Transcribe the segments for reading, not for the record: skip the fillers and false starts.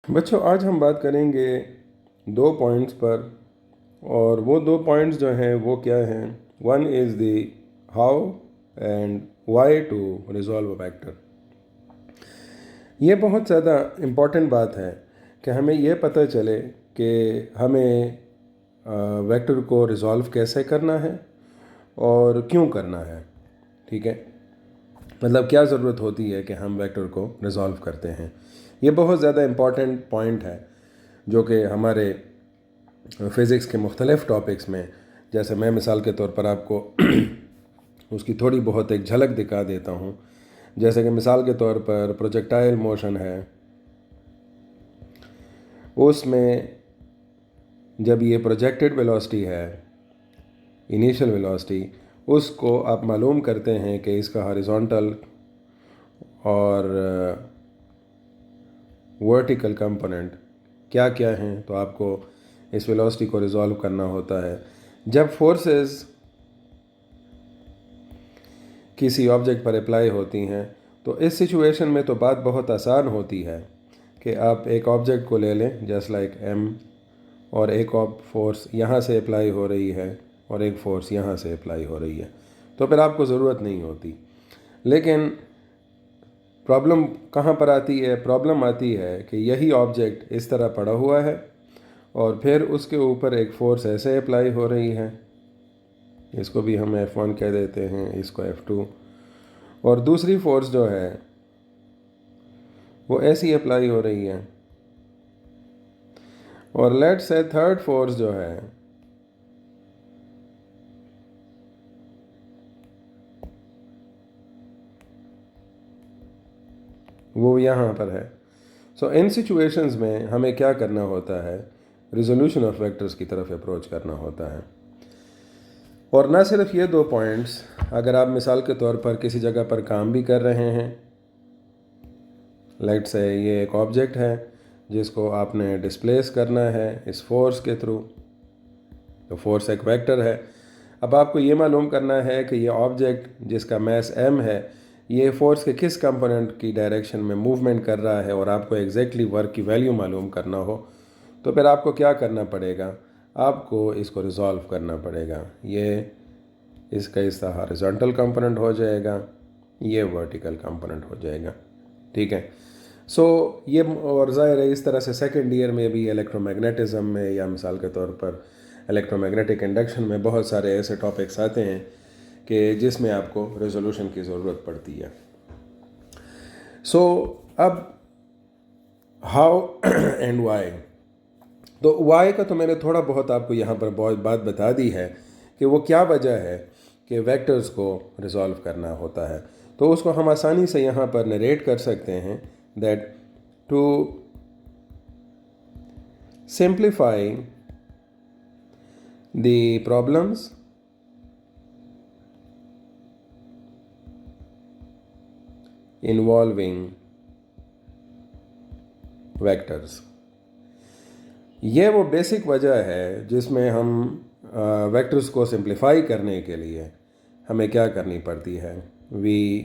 बच्चों, आज हम बात करेंगे दो पॉइंट्स पर। और वो दो पॉइंट्स जो हैं वो क्या हैं? One is the how and why to resolve a vector. ये बहुत ज़्यादा इम्पॉर्टेंट बात है कि हमें ये पता चले कि हमें वेक्टर को रिजॉल्व कैसे करना है और क्यों करना है। ठीक है, मतलब क्या ज़रूरत होती है कि हम वेक्टर को रिजॉल्व करते हैं। ये बहुत ज़्यादा इम्पॉर्टेंट पॉइंट है जो कि हमारे फ़िज़िक्स के मुख्तलिफ़ टॉपिक्स में, जैसे मैं मिसाल के तौर पर आपको उसकी थोड़ी बहुत एक झलक दिखा देता हूँ। जैसे कि मिसाल के तौर पर प्रोजेक्टाइल मोशन है, उसमें जब ये प्रोजेक्टेड वेलोसिटी है, इनिशियल वेलोसिटी, उसको आप मालूम करते हैं कि इसका हॉरिजॉन्टल और वर्टिकल कंपोनेंट क्या क्या हैं, तो आपको इस वेलोसिटी को रिजॉल्व करना होता है। जब फोर्सेस किसी ऑब्जेक्ट पर अप्लाई होती हैं तो इस सिचुएशन में तो बात बहुत आसान होती है कि आप एक ऑब्जेक्ट को ले लें जस्ट लाइक एम, और एक फोर्स यहाँ से अप्लाई हो रही है और एक फ़ोर्स यहाँ से अप्लाई हो रही है, तो फिर आपको ज़रूरत नहीं होती। लेकिन प्रॉब्लम कहाँ पर आती है? प्रॉब्लम आती है कि यही ऑब्जेक्ट इस तरह पड़ा हुआ है और फिर उसके ऊपर एक फ़ोर्स ऐसे अप्लाई हो रही है, इसको भी हम F1 कह देते हैं, इसको F2, और दूसरी फोर्स जो है वो ऐसी अप्लाई हो रही है। और लेट्स से थर्ड फोर्स जो है वो यहाँ पर है। सो इन सिचुएशंस में हमें क्या करना होता है? रिजोल्यूशन ऑफ वेक्टर्स की तरफ अप्रोच करना होता है। और ना सिर्फ ये दो पॉइंट्स, अगर आप मिसाल के तौर पर किसी जगह पर काम भी कर रहे हैं, लेट्स से ये एक ऑब्जेक्ट है जिसको आपने डिस्प्लेस करना है इस फोर्स के थ्रू, तो फोर्स एक वेक्टर है। अब आपको ये मालूम करना है कि ये ऑब्जेक्ट जिसका मास m है, ये फोर्स के किस कंपोनेंट की डायरेक्शन में मूवमेंट कर रहा है, और आपको एग्जैक्टली वर्क की वैल्यू मालूम करना हो, तो फिर आपको क्या करना पड़ेगा? आपको इसको रिजॉल्व करना पड़ेगा। ये इसका हिस्सा हॉरिजॉन्टल कंपोनेंट हो जाएगा, ये वर्टिकल कंपोनेंट हो जाएगा। ठीक है, सो ये, और ज़ाहिर है इस तरह से सेकेंड ईयर में भी इलेक्ट्रोमैग्नेटिज्म में, या मिसाल के तौर पर इलेक्ट्रोमैग्नेटिक इंडक्शन में, बहुत सारे ऐसे टॉपिक्स आते हैं कि जिसमें आपको रेजोल्यूशन की ज़रूरत पड़ती है। सो अब हाउ एंड वाई। तो वाई का तो मैंने थोड़ा बहुत आपको यहाँ पर बहुत बात बता दी है कि वो क्या वजह है कि वेक्टर्स को रिजॉल्व करना होता है। तो उसको हम आसानी से यहाँ पर नरेट कर सकते हैं that to simplify the problems involving vectors। ये वो बेसिक वजह है जिसमें हम वेक्टर्स को सिंप्लीफाई करने के लिए हमें क्या करनी पड़ती है? We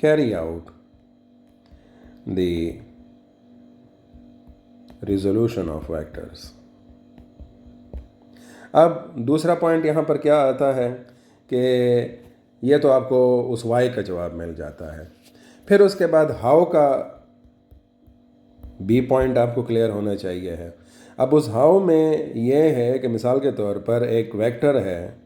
carry out the resolution of vectors. अब दूसरा पॉइंट यहाँ पर क्या आता है कि ये तो आपको उस वाई का जवाब मिल जाता है। फिर उसके बाद हाउ का बी पॉइंट आपको क्लियर होना चाहिए है। अब उस हाउ में ये है कि मिसाल के तौर पर एक वेक्टर है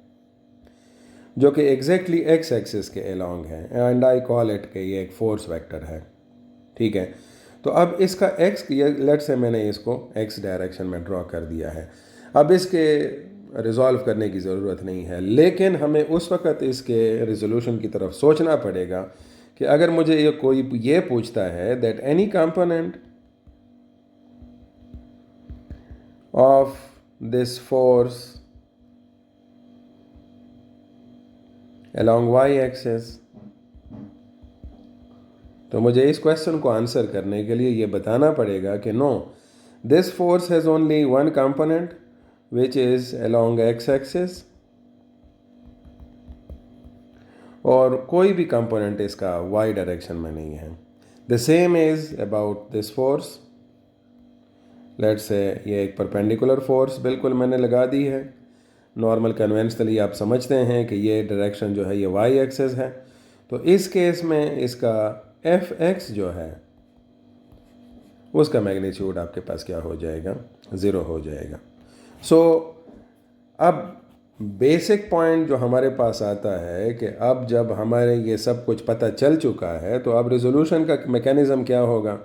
जो कि एग्जैक्टली एक्स एक्सिस के अलोंग है, एंड आई कॉल इट कि ये एक फोर्स वेक्टर है। ठीक है, तो अब इसका एक्स, लेट से मैंने इसको एक्स डायरेक्शन में ड्रॉ कर दिया है। अब इसके रिजॉल्व करने की ज़रूरत नहीं है, लेकिन हमें उस वक़्त इसके रिजोल्यूशन की तरफ सोचना पड़ेगा कि अगर मुझे ये कोई ये पूछता है that any component of this force along y-axis, तो मुझे इस क्वेश्चन को आंसर करने के लिए ये बताना पड़ेगा कि no, this force has only one component which is along x-axis, और कोई भी कंपोनेंट इसका y डायरेक्शन में नहीं है। The same is about this force. Let's say ये एक परपेंडिकुलर फोर्स बिल्कुल मैंने लगा दी है। नॉर्मल कन्वेंशनली आप समझते हैं कि ये डायरेक्शन जो है ये वाई एक्सेस है, तो इस केस में इसका एफ एक्स जो है उसका मैग्नीट्यूड आपके पास क्या हो जाएगा, 0 हो जाएगा। सो अब बेसिक पॉइंट जो हमारे पास आता है कि अब जब हमारे ये सब कुछ पता चल चुका है तो अब रिजोल्यूशन का मैकेनिज़्म क्या होगा।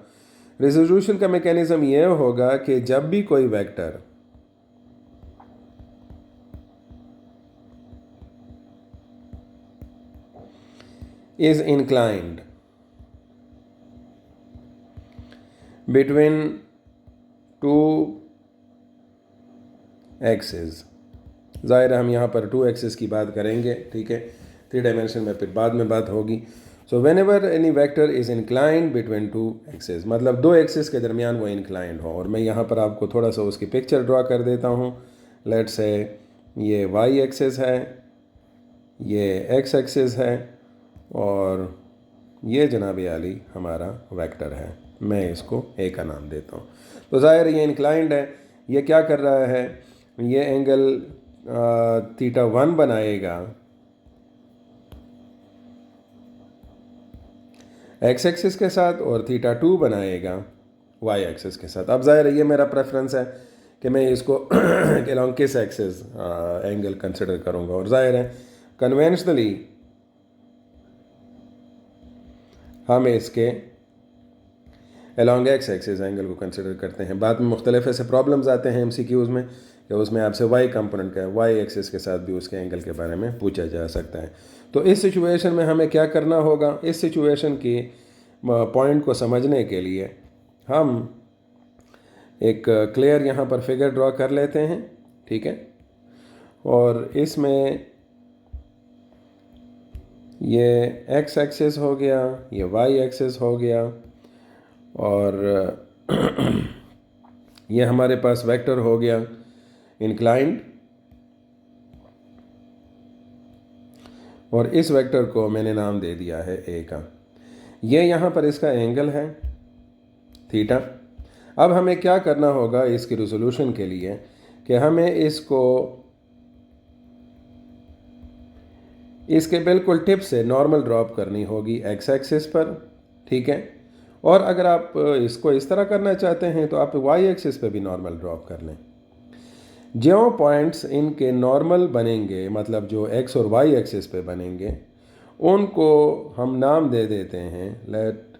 रिजोल्यूशन का मैकेनिज़्म ये होगा कि जब भी कोई vector is inclined between two axes, ज़ाहिर है हम यहाँ पर 2 एक्सेस की बात करेंगे, ठीक है, 3 डायमेंशन में फिर बाद में बात होगी। So whenever any vector is inclined between 2 axes, मतलब 2 एक्सेस के दरमियान वो इंक्लाइंड हो। और मैं यहाँ पर आपको थोड़ा सा उसकी पिक्चर ड्रा कर देता हूँ। लेट्स से ये वाई एक्सेस है, ये एक्स एक्सेस है, और ये जनाब आली हमारा वेक्टर है। मैं इसको ए का नाम देता हूँ। तो ज़ाहिर ये इंक्लाइंड है, ये क्या कर रहा है, ये एंगल थीटा 1 बनाएगा एक्स एक्सिस के साथ और थीटा 2 बनाएगा वाई एक्सिस के साथ। अब ज़ाहिर ये मेरा प्रेफरेंस है कि मैं इसको अलॉन्ग किस एक्सिस एंगल कंसिडर करूँगा। और ज़ाहिर है कन्वेंशनली हम इसके अलॉन्ग एक्स एक्सिस एंगल को कंसिडर करते हैं। बाद में मुख्तलिफ ऐसे प्रॉब्लम्स आते हैं MCQs में कि उसमें आपसे वाई कंपोनेंट का वाई एक्सिस के साथ भी उसके एंगल के बारे में पूछा जा सकता है। तो इस सिचुएशन में हमें क्या करना होगा, इस सिचुएशन की पॉइंट को समझने के लिए हम एक क्लियर यहाँ पर फिगर ड्रॉ कर लेते हैं, ठीक है। और इसमें ये एक्स एक्सिस हो गया, ये वाई एक्सिस हो गया, और ये हमारे पास वेक्टर हो गया इंक्लाइंड, और इस वेक्टर को मैंने नाम दे दिया है ए का। ये यहाँ पर इसका एंगल है थीटा। अब हमें क्या करना होगा इसकी रिजोल्यूशन के लिए कि हमें इसको इसके बिल्कुल टिप से नॉर्मल ड्रॉप करनी होगी एक्स एक्सिस पर, ठीक है। और अगर आप इसको इस तरह करना चाहते हैं तो आप वाई एक्सिस पे भी नॉर्मल ड्रॉप कर लें। जो पॉइंट्स इनके नॉर्मल बनेंगे, मतलब जो एक्स और वाई एक्सिस पे बनेंगे, उनको हम नाम दे देते हैं लेट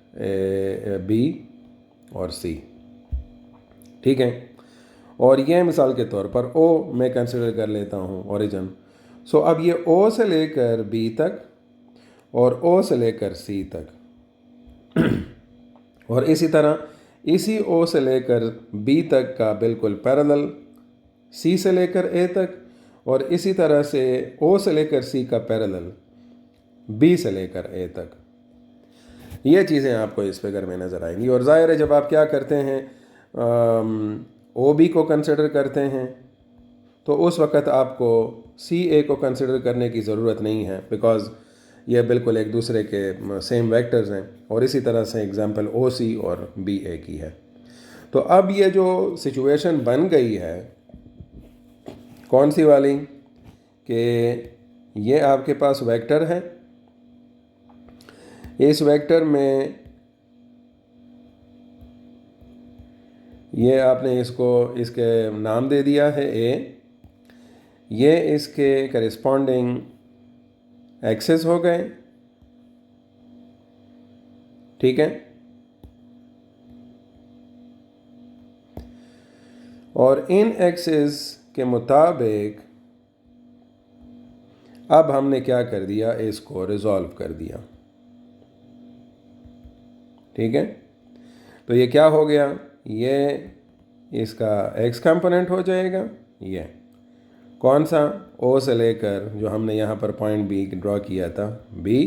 बी और सी, ठीक है। और ये मिसाल के तौर पर ओ मैं कंसिडर कर लेता हूँ ओरिजिन। सो अब ये ओ से लेकर बी तक और ओ से लेकर सी तक और इसी तरह इसी ओ से लेकर बी तक का बिल्कुल पैरेलल सी से लेकर ए तक, और इसी तरह से ओ से लेकर सी का पैरेलल बी से लेकर ए तक। ये चीज़ें आपको इस फिगर में नज़र आएंगी। और ज़ाहिर है जब आप क्या करते हैं ओ बी को कंसिडर करते हैं तो उस वक़्त आपको सी ए को कंसिडर करने की ज़रूरत नहीं है, बिकॉज़ ये बिल्कुल एक दूसरे के सेम वेक्टर्स हैं। और इसी तरह से एग्जांपल ओ सी और बी ए की है। तो अब ये जो सिचुएशन बन गई है कौन सी वाली, कि ये आपके पास वेक्टर है, इस वेक्टर में ये आपने इसको इसके नाम दे दिया है ए, ये इसके करिस्पॉन्डिंग एक्सेस हो गए, ठीक है। और इन एक्सेस के मुताबिक अब हमने क्या कर दिया, इसको रिजॉल्व कर दिया, ठीक है। तो ये क्या हो गया, ये इसका एक्स कंपोनेंट हो जाएगा, ये कौन सा, ओ से लेकर जो हमने यहाँ पर पॉइंट बी ड्रॉ किया था b,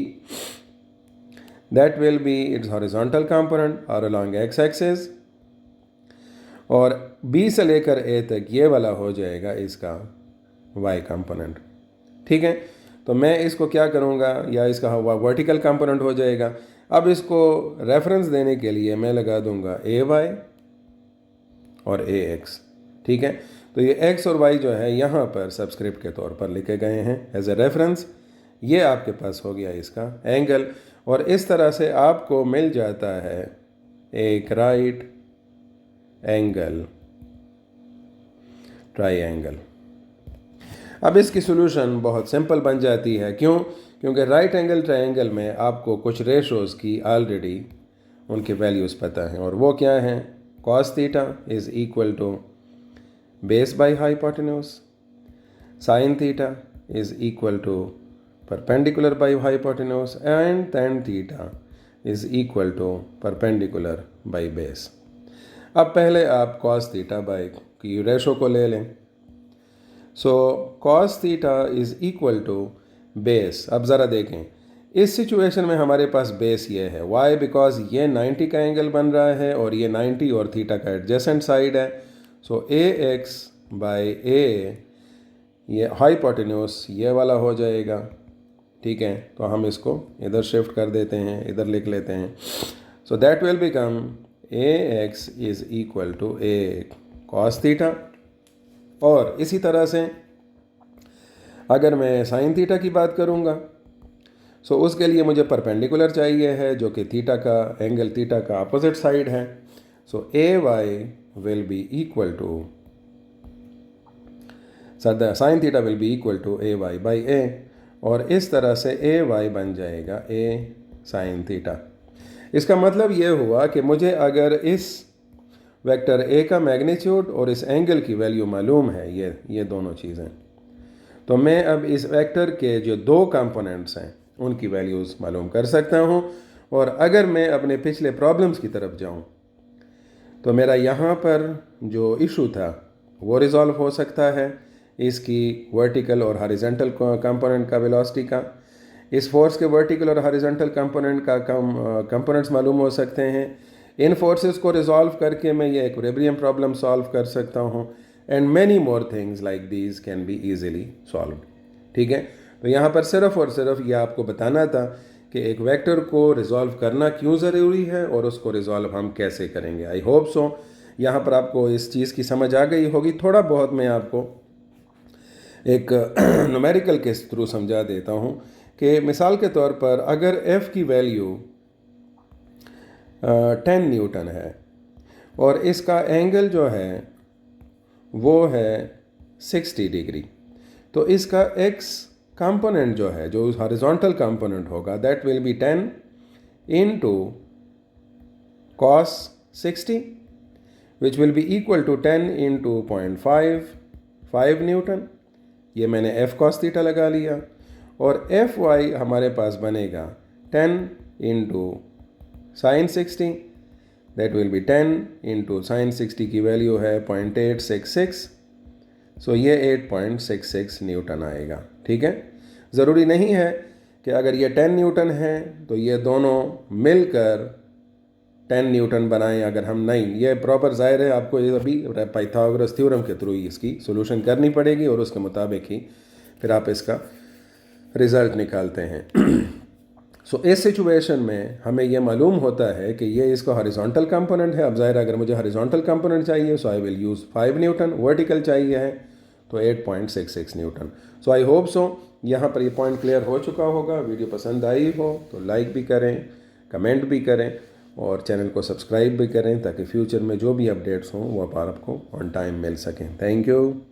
that will be its horizontal component और अलोंग एक्स एक्सिस, और बी से लेकर ए तक ये वाला हो जाएगा इसका वाई कंपोनेंट, ठीक है। तो मैं इसको क्या करूँगा, या इसका वर्टिकल कंपोनेंट हो जाएगा। अब इसको रेफरेंस देने के लिए मैं लगा दूंगा AY और AX, ठीक है। तो ये X और Y जो है यहाँ पर सबस्क्रिप्ट के तौर पर लिखे गए हैं एज ए रेफरेंस। ये आपके पास हो गया इसका एंगल, और इस तरह से आपको मिल जाता है एक राइट एंगल ट्राइंगल। अब इसकी सॉल्यूशन बहुत सिंपल बन जाती है। क्यों? क्योंकि राइट एंगल ट्रायंगल में आपको कुछ रेशोज़ की ऑलरेडी उनकी वैल्यूज़ पता हैं, और वो क्या हैं? cos theta is equal to base by hypotenuse, sin theta is equal to perpendicular by hypotenuse, and tan theta is equal to perpendicular by base. अब पहले आप cos थीटा बाई की रेशो को ले लें। So cos theta is equal to base. अब ज़रा देखें, इस सिचुएशन में हमारे पास बेस ये है। वाई? बिकॉज ये 90 का एंगल बन रहा है और ये 90 और थीटा का एडजेसेंट साइड है। सो AX बाई A, ये हाइपोटेन्यूज ये वाला हो जाएगा, ठीक है। तो हम इसको इधर शिफ्ट कर देते हैं, इधर लिख लेते हैं। So that will become AX is equal to A cos theta. और इसी तरह से अगर मैं साइन थीटा की बात करूँगा, सो उसके लिए मुझे परपेंडिकुलर चाहिए है, जो कि थीटा का एंगल थीटा का अपोजिट साइड है। So AY will be equal to sine theta will be equal to AY by A, और इस तरह से AY बन जाएगा A साइन थीटा। इसका मतलब ये हुआ कि मुझे अगर इस वेक्टर A का मैग्नीट्यूड और इस एंगल की वैल्यू मालूम है, ये दोनों चीज़ें, तो मैं अब इस वेक्टर के जो दो कंपोनेंट्स हैं उनकी वैल्यूज़ मालूम कर सकता हूँ। और अगर मैं अपने पिछले प्रॉब्लम्स की तरफ जाऊँ तो मेरा यहाँ पर जो इशू था वो रिज़ॉल्व हो सकता है, इसकी वर्टिकल और हॉरिजॉन्टल कंपोनेंट का वेलोसिटी का। इस फोर्स के वर्टिकल और हॉरिजॉन्टल कंपोनेंट का कंपोनेंट्स मालूम हो सकते हैं। इन फोर्सेस को रिजॉल्व करके मैं ये इक्विलिब्रियम प्रॉब्लम सॉल्व कर सकता हूँ, and many more things like these can be easily solve, ठीक है। तो यहाँ पर सिर्फ और सिर्फ ये आपको बताना था कि एक वेक्टर को रिजॉल्व करना क्यों ज़रूरी है और उसको रिजॉल्व हम कैसे करेंगे। आई होप सो यहाँ पर आपको इस चीज़ की समझ आ गई होगी। थोड़ा बहुत मैं आपको एक न्यूमेरिकल के थ्रू समझा देता हूँ कि मिसाल के तौर पर अगर F की वैल्यू 10 न्यूटन है और इसका एंगल जो है वो है 60 डिग्री, तो इसका x कंपोनेंट जो है, जो हॉरिजॉन्टल कंपोनेंट होगा, that will be 10 into cos 60, which will be equal to 10 into 0.5 newton. ये मैंने F cos थीटा लगा लिया, और Fy हमारे पास बनेगा 10 into sine 60, that will be 10 into sine 60 की वैल्यू है 0.866, सो ये 8.66 न्यूटन आएगा, ठीक है। ज़रूरी नहीं है कि अगर ये 10 न्यूटन है तो ये दोनों मिलकर 10 न्यूटन बनाएं। अगर हम नहीं, ये प्रॉपर ज़ाहिर है आपको ये अभी पाइथागोरस थ्योरम के थ्रू ही इसकी सोल्यूशन करनी पड़ेगी, और उसके मुताबिक ही फिर आप इसका रिज़ल्ट निकालते हैं। सो इस सिचुएशन में हमें यह मालूम होता है कि ये इसका हॉरिजॉन्टल कंपोनेंट है। अब ज़ाहिर अगर मुझे हॉरिजॉन्टल कंपोनेंट चाहिए so I will use 5 newton, vertical चाहिए है तो 8.66 Newton. So I hope so यहाँ पर ये पॉइंट क्लियर हो चुका होगा। वीडियो पसंद आई हो तो लाइक भी करें, कमेंट भी करें, और चैनल को सब्सक्राइब भी करें ताकि फ्यूचर में जो भी अपडेट्स हों वो आपको ऑन टाइम मिल सकें। Thank you.